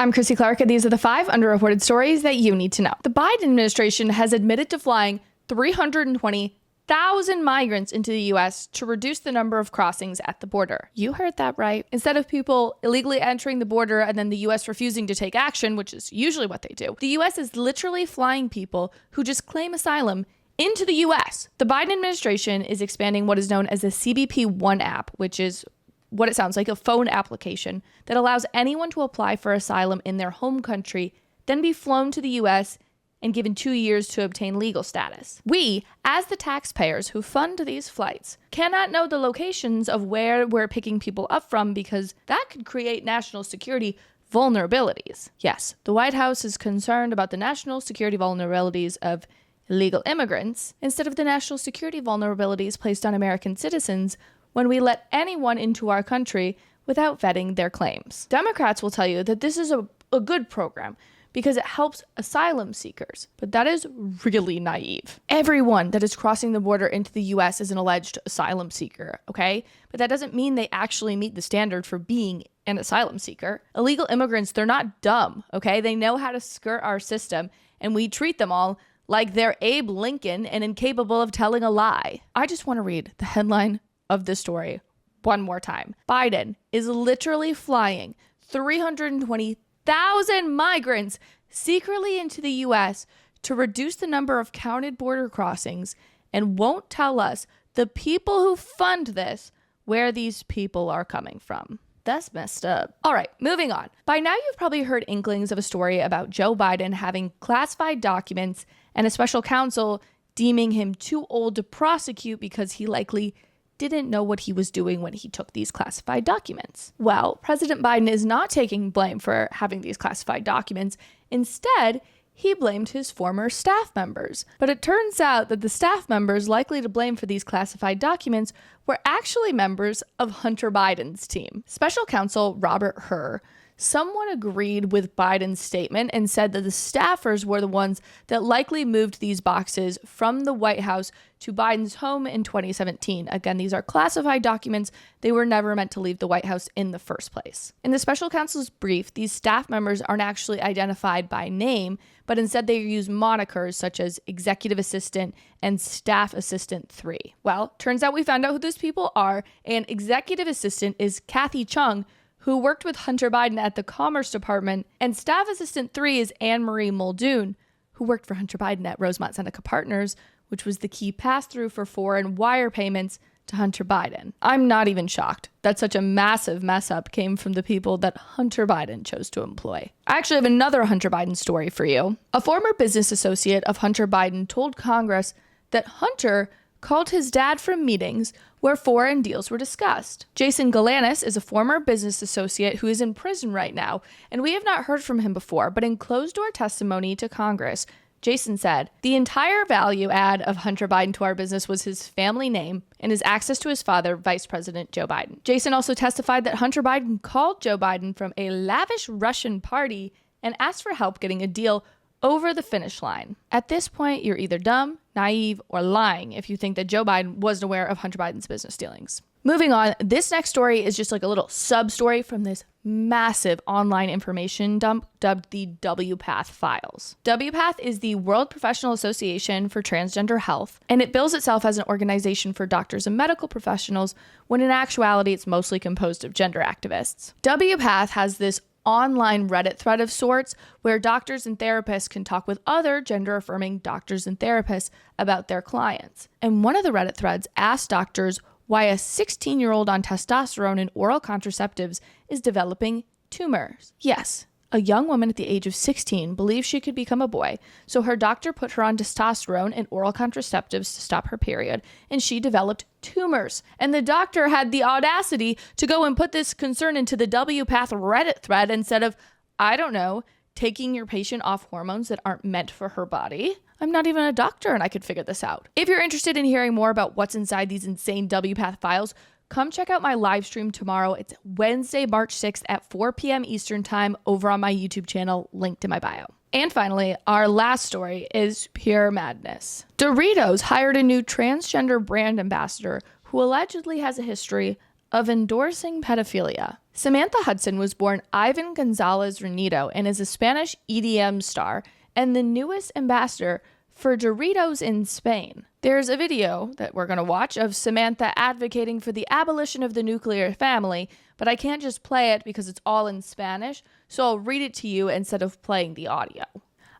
I'm Chrissy Clark, and these are the 5 underreported stories that you need to know. The Biden administration has admitted to flying 320,000 migrants into the U.S. to reduce the number of crossings at the border. You heard that right. Instead of people illegally entering the border and then the U.S. refusing to take action, which is usually what they do, the U.S. is literally flying people who just claim asylum into the U.S. The Biden administration is expanding what is known as the CBP One app, which is what it sounds like, a phone application that allows anyone to apply for asylum in their home country, then be flown to the U.S. and given 2 years to obtain legal status. We, as the taxpayers who fund these flights, cannot know the locations of where we're picking people up from because that could create national security vulnerabilities. Yes, the White House is concerned about the national security vulnerabilities of illegal immigrants instead of the national security vulnerabilities placed on American citizens when we let anyone into our country without vetting their claims. Democrats will tell you that this is a good program because it helps asylum seekers, but that is really naive. Everyone that is crossing the border into the U.S. is an alleged asylum seeker, okay? But that doesn't mean they actually meet the standard for being an asylum seeker. Illegal immigrants, they're not dumb, okay? They know how to skirt our system, and we treat them all like they're Abe Lincoln and incapable of telling a lie. I just want to read the headline of this story one more time. Biden is literally flying 320,000 migrants secretly into the U.S. to reduce the number of counted border crossings and won't tell us, the people who fund this, where these people are coming from. That's messed up. All right, moving on. By now, you've probably heard inklings of a story about Joe Biden having classified documents and a special counsel deeming him too old to prosecute because he likely didn't know what he was doing when he took these classified documents. Well, President Biden is not taking blame for having these classified documents. Instead, he blamed his former staff members. But it turns out that the staff members likely to blame for these classified documents were actually members of Hunter Biden's team. Special counsel Robert Hur somewhat agreed with Biden's statement and said that the staffers were the ones that likely moved these boxes from the White House to Biden's home in 2017. Again, these are classified documents. They were never meant to leave the White House in the first place. In the special counsel's brief, these staff members aren't actually identified by name, but instead they use monikers such as Executive Assistant and Staff Assistant 3. Well, turns out we found out who those people are, and Executive Assistant is Kathy Chung, who worked with Hunter Biden at the Commerce Department, and Staff Assistant 3 is Anne-Marie Muldoon, who worked for Hunter Biden at Rosemont Seneca Partners, which was the key pass-through for foreign wire payments to Hunter Biden. I'm not even shocked that such a massive mess-up came from the people that Hunter Biden chose to employ. I actually have another Hunter Biden story for you. A former business associate of Hunter Biden told Congress that Hunter called his dad from meetings where foreign deals were discussed. Jason Galanis is a former business associate who is in prison right now, and we have not heard from him before, but in closed-door testimony to Congress, Jason said, "The entire value add of Hunter Biden to our business was his family name and his access to his father, Vice President Joe Biden." Jason also testified that Hunter Biden called Joe Biden from a lavish Russian party and asked for help getting a deal over the finish line. At this point, you're either dumb, naive, or lying if you think that Joe Biden wasn't aware of Hunter Biden's business dealings. Moving on, this next story is just like a little sub-story from this massive online information dump dubbed the WPATH Files. WPATH is the World Professional Association for Transgender Health, and it bills itself as an organization for doctors and medical professionals, when in actuality it's mostly composed of gender activists. WPATH has this online Reddit thread of sorts where doctors and therapists can talk with other gender-affirming doctors and therapists about their clients. And one of the Reddit threads asked doctors why a 16-year-old on testosterone and oral contraceptives is developing tumors. Yes, a young woman at the age of 16 believes she could become a boy, so her doctor put her on testosterone and oral contraceptives to stop her period, and she developed tumors. And the doctor had the audacity to go and put this concern into the WPATH Reddit thread instead of, I don't know, taking your patient off hormones that aren't meant for her body. I'm not even a doctor and I could figure this out. If you're interested in hearing more about what's inside these insane WPATH files, come check out my live stream tomorrow. It's Wednesday, March 6th at 4 p.m. Eastern Time over on my YouTube channel, linked in my bio. And finally, our last story is pure madness. Doritos hired a new transgender brand ambassador who allegedly has a history of endorsing pedophilia. Samantha Hudson was born Ivan Gonzalez Renito and is a Spanish EDM star and the newest ambassador for Doritos in Spain. There's a video that we're going to watch of Samantha advocating for the abolition of the nuclear family, but I can't just play it because it's all in Spanish, so I'll read it to you instead of playing the audio.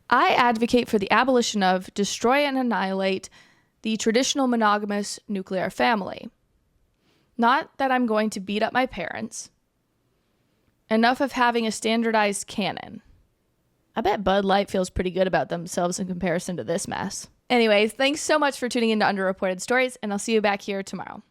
I advocate for the abolition of, destroy and annihilate the traditional monogamous nuclear family. Not that I'm going to beat up my parents. Enough of having a standardized canon. I bet Bud Light feels pretty good about themselves in comparison to this mess. Anyways, thanks so much for tuning in to Underreported Stories, and I'll see you back here tomorrow.